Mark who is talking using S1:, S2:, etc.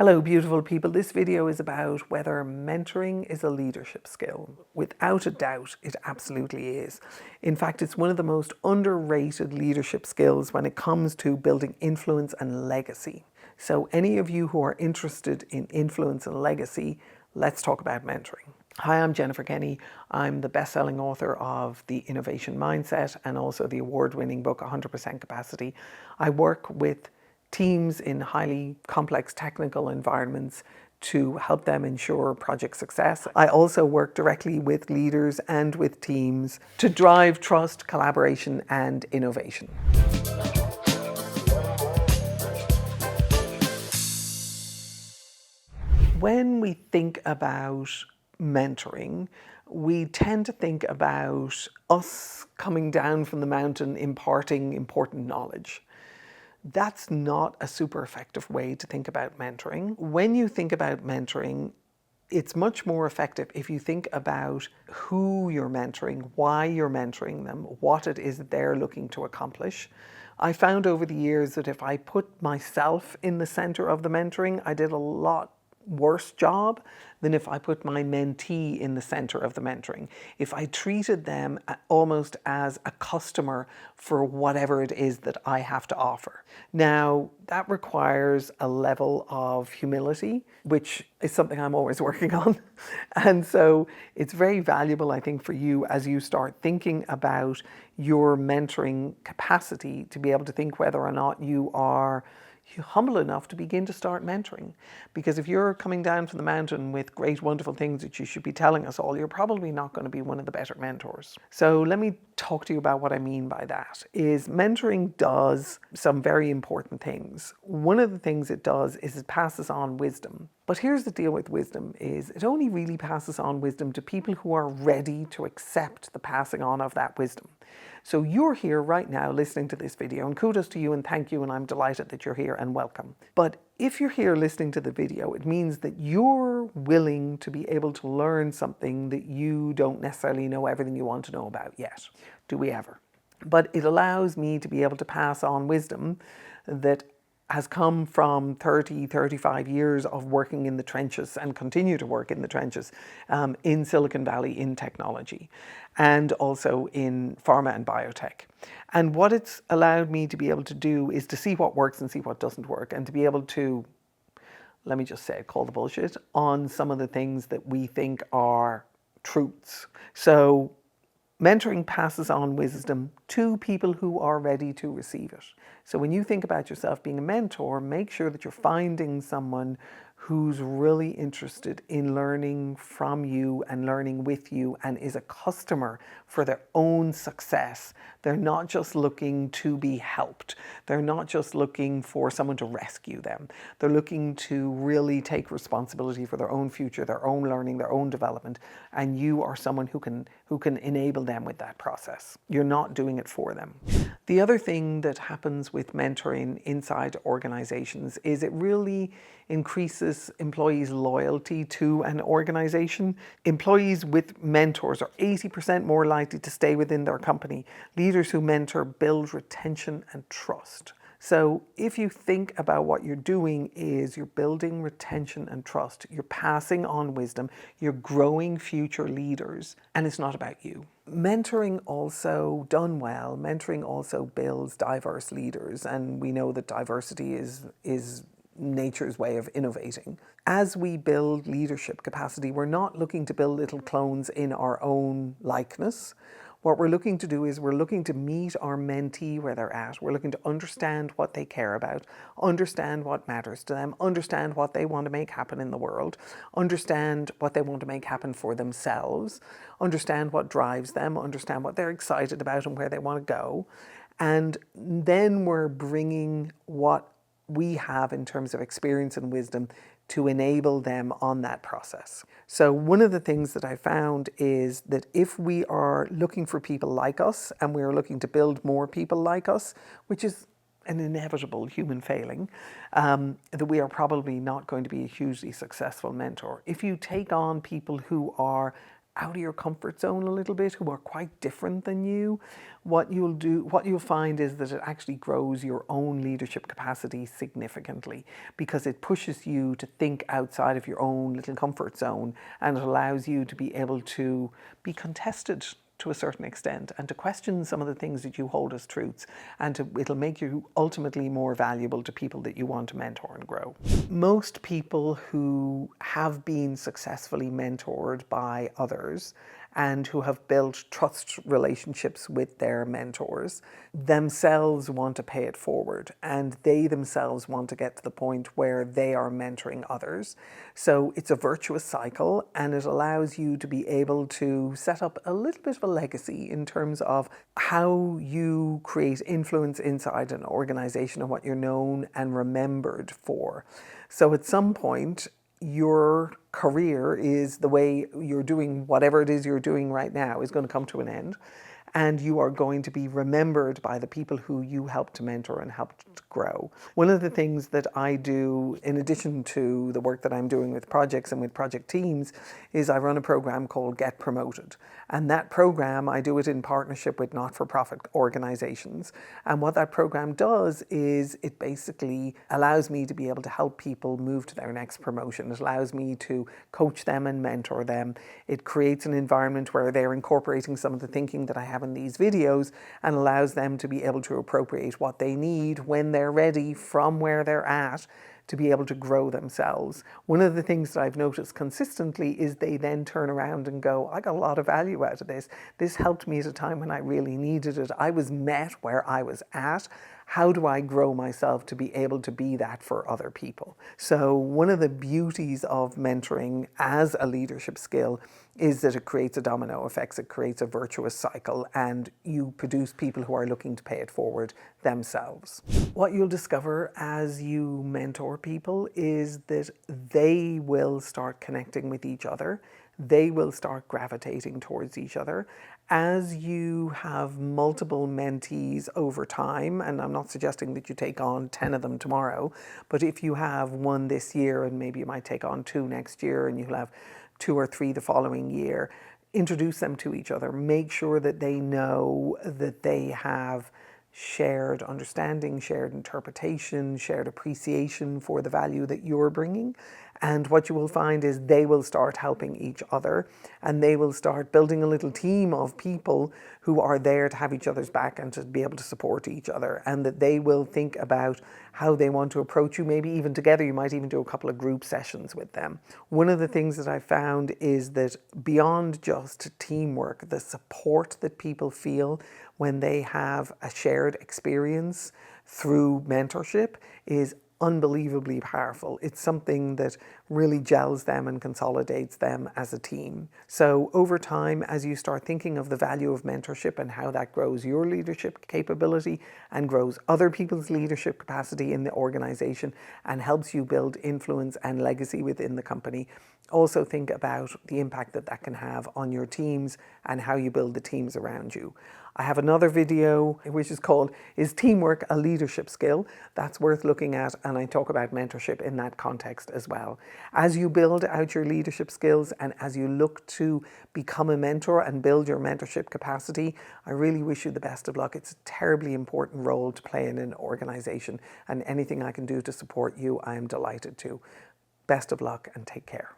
S1: Hello beautiful people, this video is about whether mentoring is a leadership skill. Without a doubt, it absolutely is. In fact, it's one of the most underrated leadership skills when it comes to building influence and legacy. So any of you who are interested in influence and legacy, let's talk about mentoring. Hi, I'm Jennifer Kenny. I'm the best-selling author of The Innovation Mindset and also the award-winning book 100% Capacity. I work with teams in highly complex technical environments to help them ensure project success. I also work directly with leaders and with teams to drive trust, collaboration, and innovation. When we think about mentoring, we tend to think about us coming down from the mountain imparting important knowledge. That's not a super effective way to think about mentoring. When you think about mentoring, it's much more effective if you think about who you're mentoring, why you're mentoring them, what it is that they're looking to accomplish. I found over the years that if I put myself in the center of the mentoring, I did a lot worse job than if I put my mentee in the center of the mentoring. If I treated them almost as a customer for whatever it is that I have to offer. Now, that requires a level of humility, which is something I'm always working on. And so it's very valuable, I think, for you as you start thinking about your mentoring capacity to be able to think whether or not you are humble enough to begin to start mentoring. Because if you're coming down from the mountain with great, wonderful things that you should be telling us all, you're probably not going to be one of the better mentors. So let me talk to you about what I mean by that. Is mentoring does some very important things. One of the things it does is it passes on wisdom. But here's the deal with wisdom is it only really passes on wisdom to people who are ready to accept the passing on of that wisdom. So you're here right now listening to this video, and kudos to you and thank you, and I'm delighted that you're here and welcome. But if you're here listening to the video, it means that you're willing to be able to learn something that you don't necessarily know everything you want to know about yet. Do we ever? But it allows me to be able to pass on wisdom that has come from 30, 35 years of working in the trenches and continue to work in the trenches in Silicon Valley in technology and also in pharma and biotech. And what it's allowed me to be able to do is to see what works and see what doesn't work, and to be able to, let me just say, call the bullshit on some of the things that we think are truths. So mentoring passes on wisdom to people who are ready to receive it. So when you think about yourself being a mentor, make sure that you're finding someone who's really interested in learning from you and learning with you and is a customer for their own success. They're not just looking to be helped. They're not just looking for someone to rescue them. They're looking to really take responsibility for their own future, their own learning, their own development, and you are someone who can enable them with that process. You're not doing it for them. The other thing that happens with mentoring inside organizations is it really increases employees' loyalty to an organization. Employees with mentors are 80% more likely to stay within their company. Leaders who mentor build retention and trust. So if you think about what you're doing is you're building retention and trust, you're passing on wisdom, you're growing future leaders, and it's not about you. Mentoring also, done well, mentoring also builds diverse leaders, and we know that diversity is nature's way of innovating. As we build leadership capacity, we're not looking to build little clones in our own likeness. What we're looking to do is we're looking to meet our mentee where they're at. We're looking to understand what they care about, understand what matters to them, understand what they want to make happen in the world, understand what they want to make happen for themselves, understand what drives them, understand what they're excited about and where they want to go. And then we're bringing what we have in terms of experience and wisdom to enable them on that process. So one of the things that I found is that if we are looking for people like us and we're looking to build more people like us, which is an inevitable human failing, that we are probably not going to be a hugely successful mentor. If you take on people who are out of your comfort zone a little bit, who are quite different than you, what you'll find is that it actually grows your own leadership capacity significantly, because it pushes you to think outside of your own little comfort zone, and it allows you to be able to be contested to a certain extent, and to question some of the things that you hold as truths, and it'll make you ultimately more valuable to people that you want to mentor and grow. Most people who have been successfully mentored by others and who have built trust relationships with their mentors themselves want to pay it forward, and they themselves want to get to the point where they are mentoring others. So it's a virtuous cycle, and it allows you to be able to set up a little bit of a legacy in terms of how you create influence inside an organization and what you're known and remembered for. So at some point, your career is the way you're doing whatever it is you're doing right now is going to come to an end, and you are going to be remembered by the people who you helped to mentor and helped to grow. One of the things that I do, in addition to the work that I'm doing with projects and with project teams, is I run a program called Get Promoted. And that program, I do it in partnership with not-for-profit organizations. And what that program does is it basically allows me to be able to help people move to their next promotion. It allows me to coach them and mentor them. It creates an environment where they're incorporating some of the thinking that I have in these videos, and allows them to be able to appropriate what they need when they're ready from where they're at to be able to grow themselves. One of the things that I've noticed consistently is they then turn around and go, I got a lot of value out of this. This helped me at a time when I really needed it. I was met where I was at. How do I grow myself to be able to be that for other people? So one of the beauties of mentoring as a leadership skill is that it creates a domino effect, it creates a virtuous cycle, and you produce people who are looking to pay it forward themselves. What you'll discover as you mentor people is that they will start connecting with each other. They will start gravitating towards each other. As you have multiple mentees over time, and I'm not suggesting that you take on 10 of them tomorrow, but if you have one this year and maybe you might take on 2 next year, and you'll have 2 or 3 the following year, introduce them to each other. Make sure that they know that they have shared understanding, shared interpretation, shared appreciation for the value that you're bringing. And what you will find is they will start helping each other, and they will start building a little team of people who are there to have each other's back and to be able to support each other, and that they will think about how they want to approach you. Maybe even together, you might even do a couple of group sessions with them. One of the things that I found is that beyond just teamwork, the support that people feel when they have a shared experience through mentorship is unbelievably powerful. It's something that really gels them and consolidates them as a team. So over time, as you start thinking of the value of mentorship and how that grows your leadership capability and grows other people's leadership capacity in the organization and helps you build influence and legacy within the company, also think about the impact that that can have on your teams and how you build the teams around you. I have another video which is called, Is Teamwork a Leadership Skill? That's worth looking at, and I talk about mentorship in that context as well. As you build out your leadership skills and as you look to become a mentor and build your mentorship capacity, I really wish you the best of luck. It's a terribly important role to play in an organization, and anything I can do to support you, I am delighted to. Best of luck and take care.